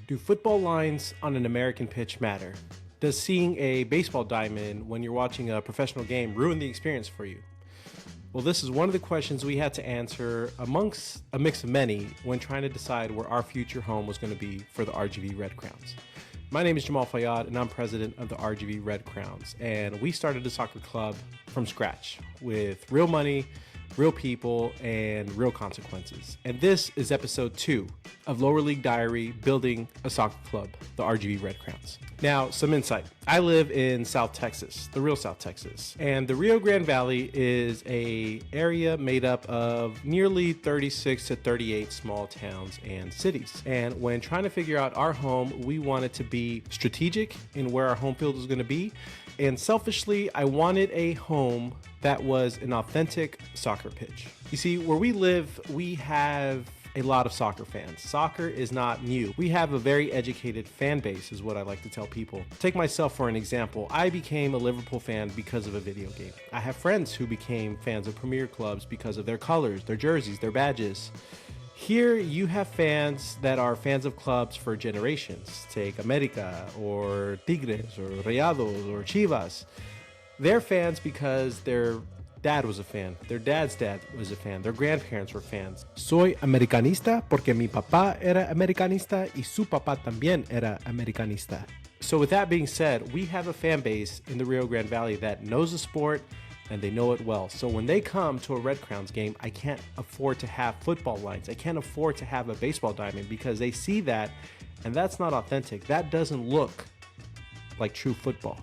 Do football lines on an American pitch matter? Does seeing a baseball diamond when you're watching a professional game ruin the experience for you? Well, this is one of the questions we had to answer amongst a mix of many when trying to decide where our future home was going to be for the RGV Red Crowns. My name is Jamal Fayyad, and I'm president of the RGV Red Crowns, and we started a soccer club from scratch with real money, real people, and real consequences. And this is episode 2 of Lower League Diary, Building a Soccer Club, the RGV Red Crowns. Now, some insight. I live in South Texas, the real South Texas, and the Rio Grande Valley is an area made up of nearly 36 to 38 small towns and cities. And when trying to figure out our home, we wanted to be strategic in where our home field was going to be. And selfishly, I wanted a home that was an authentic soccer pitch. You see, where we live, we have a lot of soccer fans. Soccer is not new. We have a very educated fan base, is what I like to tell people. Take myself for an example. I became a Liverpool fan because of a video game. I have friends who became fans of Premier clubs because of their colors, their jerseys, their badges. Here you have fans that are fans of clubs for generations. Take America or Tigres or Rayados or Chivas. They're fans because their dad was a fan, their dad's dad was a fan, their grandparents were fans. Soy americanista porque mi papá era americanista y su papá también era americanista. So with that being said, we have a fan base in the Rio Grande Valley that knows the sport and they know it well. So when they come to a Red Crowns game, I can't afford to have football lines. I can't afford to have a baseball diamond because they see that and that's not authentic. That doesn't look like true football.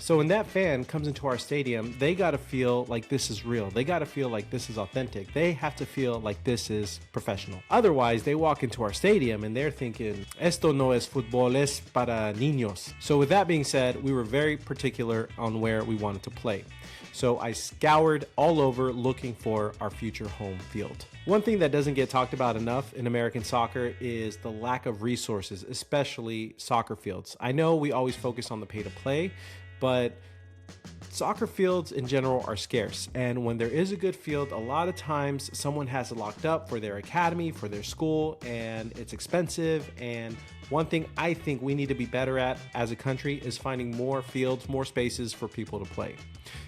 So when that fan comes into our stadium, they got to feel like this is real. They got to feel like this is authentic. They have to feel like this is professional. Otherwise, they walk into our stadium and they're thinking, esto no es fútbol, es para niños. So with that being said, we were very particular on where we wanted to play. So I scoured all over looking for our future home field. One thing that doesn't get talked about enough in American soccer is the lack of resources, especially soccer fields. I know we always focus on the pay to play, but soccer fields in general are scarce. And when there is a good field, a lot of times someone has it locked up for their academy, for their school, and it's expensive. And one thing I think we need to be better at as a country is finding more fields, more spaces for people to play.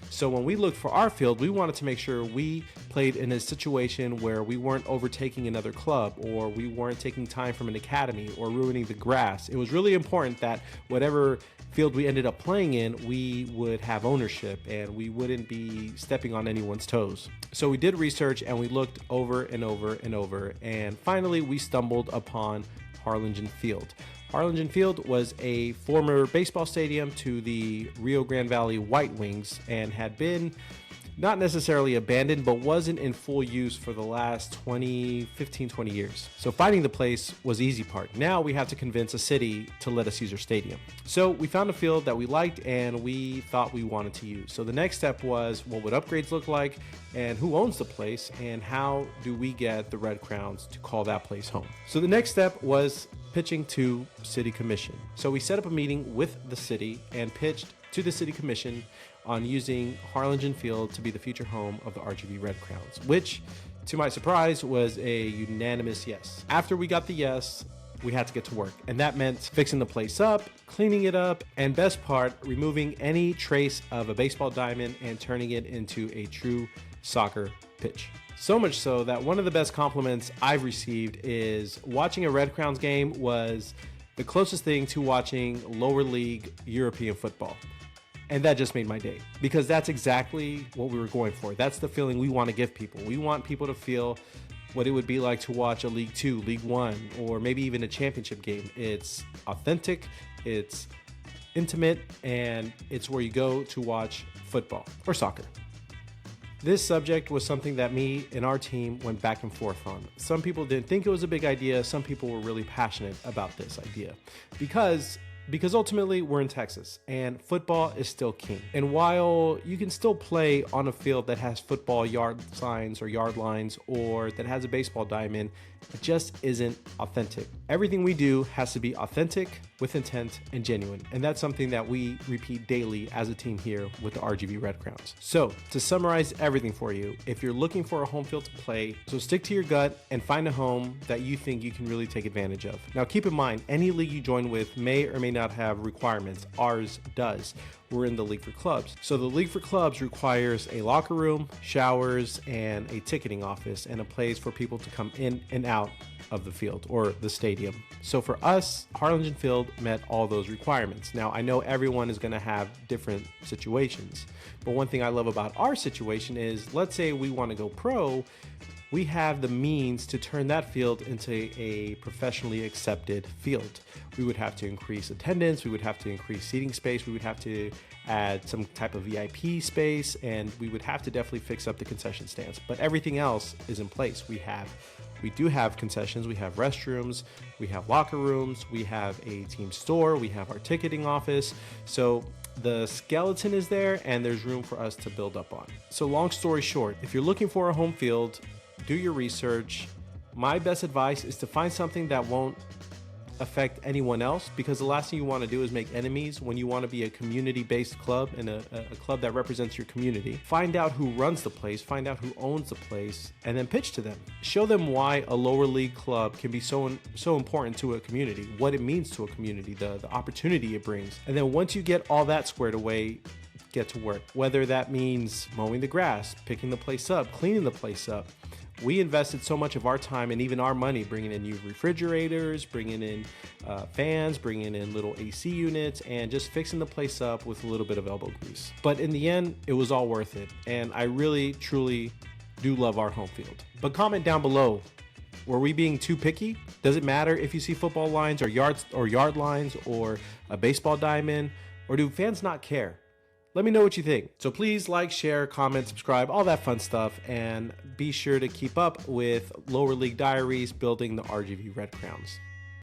So when we looked for our field, we wanted to make sure we played in a situation where we weren't overtaking another club or we weren't taking time from an academy or ruining the grass. It was really important that whatever field we ended up playing in, we would have ownership and we wouldn't be stepping on anyone's toes. So we did research and we looked over and over and over, and finally we stumbled upon Harlingen Field. Harlingen Field was a former baseball stadium to the Rio Grande Valley White Wings and had been not necessarily abandoned, but wasn't in full use for the last 15, 20 years. So finding the place was the easy part. Now we have to convince a city to let us use our stadium. So we found a field that we liked and we thought we wanted to use. So the next step was, what would upgrades look like and who owns the place and how do we get the Red Crowns to call that place home? So the next step was pitching to City Commission. So we set up a meeting with the city and pitched to the City Commission on using Harlingen Field to be the future home of the RGV Red Crowns, which, to my surprise, was a unanimous yes. After we got the yes, we had to get to work, and that meant fixing the place up, cleaning it up, and best part, removing any trace of a baseball diamond and turning it into a true soccer pitch. So much so that one of the best compliments I've received is watching a Red Crowns game was the closest thing to watching lower league European football. And that just made my day because that's exactly what we were going for. That's the feeling we want to give people. We want people to feel what it would be like to watch a League 2, League 1, or maybe even a championship game. It's authentic, it's intimate, and it's where you go to watch football or soccer. This subject was something that me and our team went back and forth on. Some people didn't think it was a big idea. Some people were really passionate about this idea because Because ultimately we're in Texas and football is still king. And while you can still play on a field that has football yard signs or yard lines or that has a baseball diamond, it just isn't authentic. Everything we do has to be authentic, with intent, and genuine. And that's something that we repeat daily as a team here with the RGV Red Crowns. So to summarize everything for you, if you're looking for a home field to play, so stick to your gut and find a home that you think you can really take advantage of. Now keep in mind, any league you join with may or may not have requirements. Ours does. We're in the League for Clubs. So the League for Clubs requires a locker room, showers, and a ticketing office, and a place for people to come in and out of the field or the stadium. So for us, Harlingen Field met all those requirements. Now I know everyone is going to have different situations, but one thing I love about our situation is, let's say we want to go pro, we have the means to turn that field into a professionally accepted field. We would have to increase attendance, we would have to increase seating space, we would have to add some type of VIP space, and we would have to definitely fix up the concession stands. But everything else is in place. We do have concessions, we have restrooms, we have locker rooms, we have a team store, we have our ticketing office. So the skeleton is there and there's room for us to build up on. So long story short, if you're looking for a home field, do your research. My best advice is to find something that won't affect anyone else, because the last thing you want to do is make enemies when you want to be a community-based club and a club that represents your community. Find out who runs the place, find out who owns the place, and then pitch to them. Show them why a lower league club can be so important to a community, what it means to a community, the opportunity it brings. And then once you get all that squared away, get to work. Whether that means mowing the grass, picking the place up, cleaning the place up. We invested so much of our time and even our money bringing in new refrigerators, bringing in fans, bringing in little AC units, and just fixing the place up with a little bit of elbow grease. But in the end, it was all worth it. And I really, truly do love our home field. But comment down below, were we being too picky? Does it matter if you see football lines or yard lines or a baseball diamond, or do fans not care? Let me know what you think. So please like, share, comment, subscribe, all that fun stuff, and be sure to keep up with Lower League Diaries building the RGV Red Crowns.